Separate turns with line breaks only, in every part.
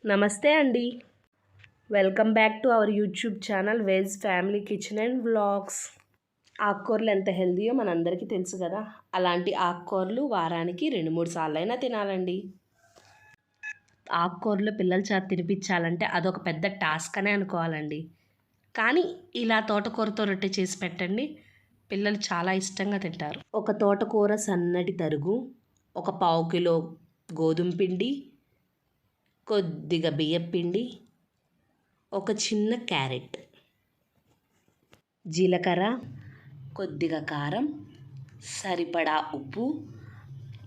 నమస్తే అండి. Welcome back to our YouTube channel veg family kitchen and vlogs. ఆకుకూరలు ఎంత హెల్తీయో మనందరికీ తెలుసు కదా. అలాంటి ఆకుకూరలు వారానికి 2-3 సార్లైనా తినాలండి. ఆకుకూరలు పిల్లల చేత తినిపించాలంటే అదొక పెద్ద టాస్క్ అనే అనుకోవాలండి. కానీ ఇలా తోటకూరతో రొట్టె చేసి పెట్టండి, పిల్లలు చాలా ఇష్టంగా తింటారు. ఒక తోటకూర సన్నటి తరుగు, ఒక పావు కిలో గోధుమ పిండి, కొద్దిగా బియ్యపిండి, ఒక చిన్న క్యారెట్, జీలకర్ర, కొద్దిగా కారం, సరిపడా ఉప్పు,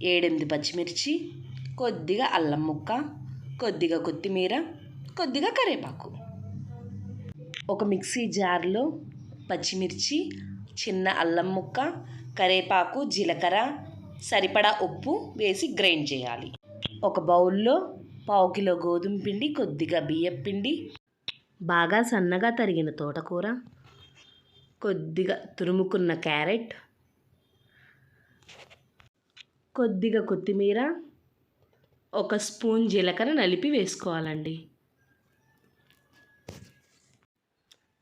7-8 పచ్చిమిర్చి, కొద్దిగా అల్లం ముక్క, కొద్దిగా కొత్తిమీర, కొద్దిగా కరివేపాకు. ఒక మిక్సీ జార్లో పచ్చిమిర్చి, చిన్న అల్లం ముక్క, కరివేపాకు, జీలకర్ర, సరిపడా ఉప్పు వేసి గ్రైండ్ చేయాలి. ఒక బౌల్లో పావు కిలో గోధుమ పిండి, కొద్దిగా బియ్యం పిండి, బాగా సన్నగా తరిగిన తోటకూర, కొద్దిగా తురుముకున్న క్యారెట్, కొద్దిగా కొత్తిమీర, ఒక స్పూన్ జీలకర్ర నలిపి వేసుకోవాలండి.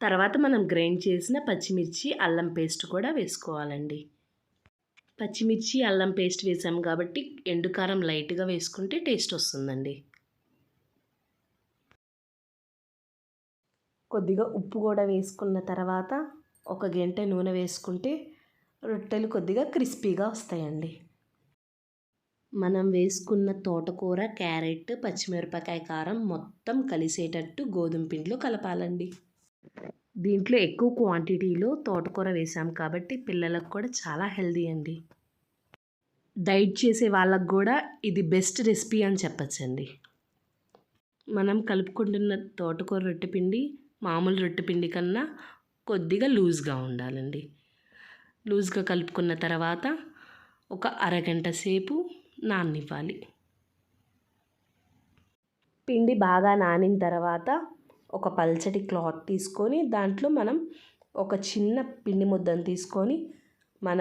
తర్వాత మనం గ్రైండ్ చేసిన పచ్చిమిర్చి, అల్లం పేస్ట్ కూడా వేసుకోవాలండి. పచ్చిమిర్చి అల్లం పేస్ట్ వేసాము కాబట్టి ఎండుకారం లైట్గా వేసుకుంటే టేస్ట్ వస్తుందండి. కొద్దిగా ఉప్పు కూడా వేసుకున్న తర్వాత ఒక గంట నూనె వేసుకుంటే రొట్టెలు కొద్దిగా క్రిస్పీగా వస్తాయండి. మనం వేసుకున్న తోటకూర, క్యారెట్, పచ్చిమిరపకాయ కారం మొత్తం కలిసేటట్టు గోధుమ పిండిలో కలపాలండి. దీంట్లో ఎక్కువ క్వాంటిటీలో తోటకూర వేసాం కాబట్టి పిల్లలకు కూడా చాలా హెల్దీ అండి. డైట్ చేసే వాళ్ళకు కూడా ఇది బెస్ట్ రెసిపీ అని చెప్పచ్చండి. మనం కలుపుకుంటున్న తోటకూర రొట్టె పిండి మామూలు రొట్టె పిండి కన్నా కొద్దిగా లూజ్గా ఉండాలండి. లూజ్గా కలుపుకున్న తర్వాత ఒక అరగంట సేపు నాననివ్వాలి. పిండి బాగా నానిన తర్వాత ఒక పల్చటి క్లాత్ తీసుకొని దాంట్లో మనం ఒక చిన్న పిండి ముద్దను తీసుకొని మన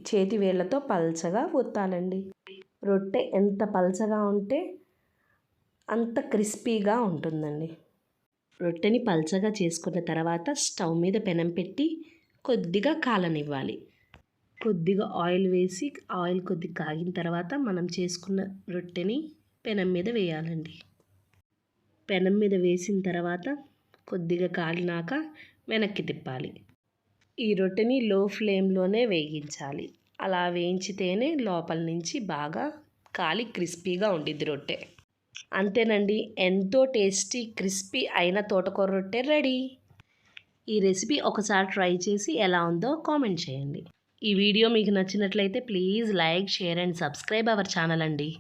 చేతి వేళ్ళతో పల్చగా ఒత్తాలండి. రొట్టె ఎంత పల్చగా ఉంటే అంత క్రిస్పీగా ఉంటుందండి. రొట్టెని పల్చగా చేసుకున్న తర్వాత స్టవ్ మీద పెనం పెట్టి కొద్దిగా కాలనివ్వాలి. కొద్దిగా ఆయిల్ వేసి ఆయిల్ కొద్దిగా కాగిన తర్వాత మనం చేసుకున్న రొట్టెని పెనం మీద వేయాలండి. పెనం మీద వేసిన తర్వాత కొద్దిగా కాలినాక వెనక్కి తిప్పాలి. ఈ రొట్టెని లో ఫ్లేమ్లోనే వేయించాలి. అలా వేయించితేనే లోపల నుంచి బాగా కాలి క్రిస్పీగా ఉండిద్ది రొట్టె. అంతేనండి, ఎంతో టేస్టీ క్రిస్పీ అయిన తోటకూర రొట్టె రెడీ. ఈ రెసిపీ ఒకసారి ట్రై చేసి ఎలా ఉందో కామెంట్ చేయండి. ఈ వీడియో మీకు నచ్చినట్లయితే please like, share and subscribe our channel అండి.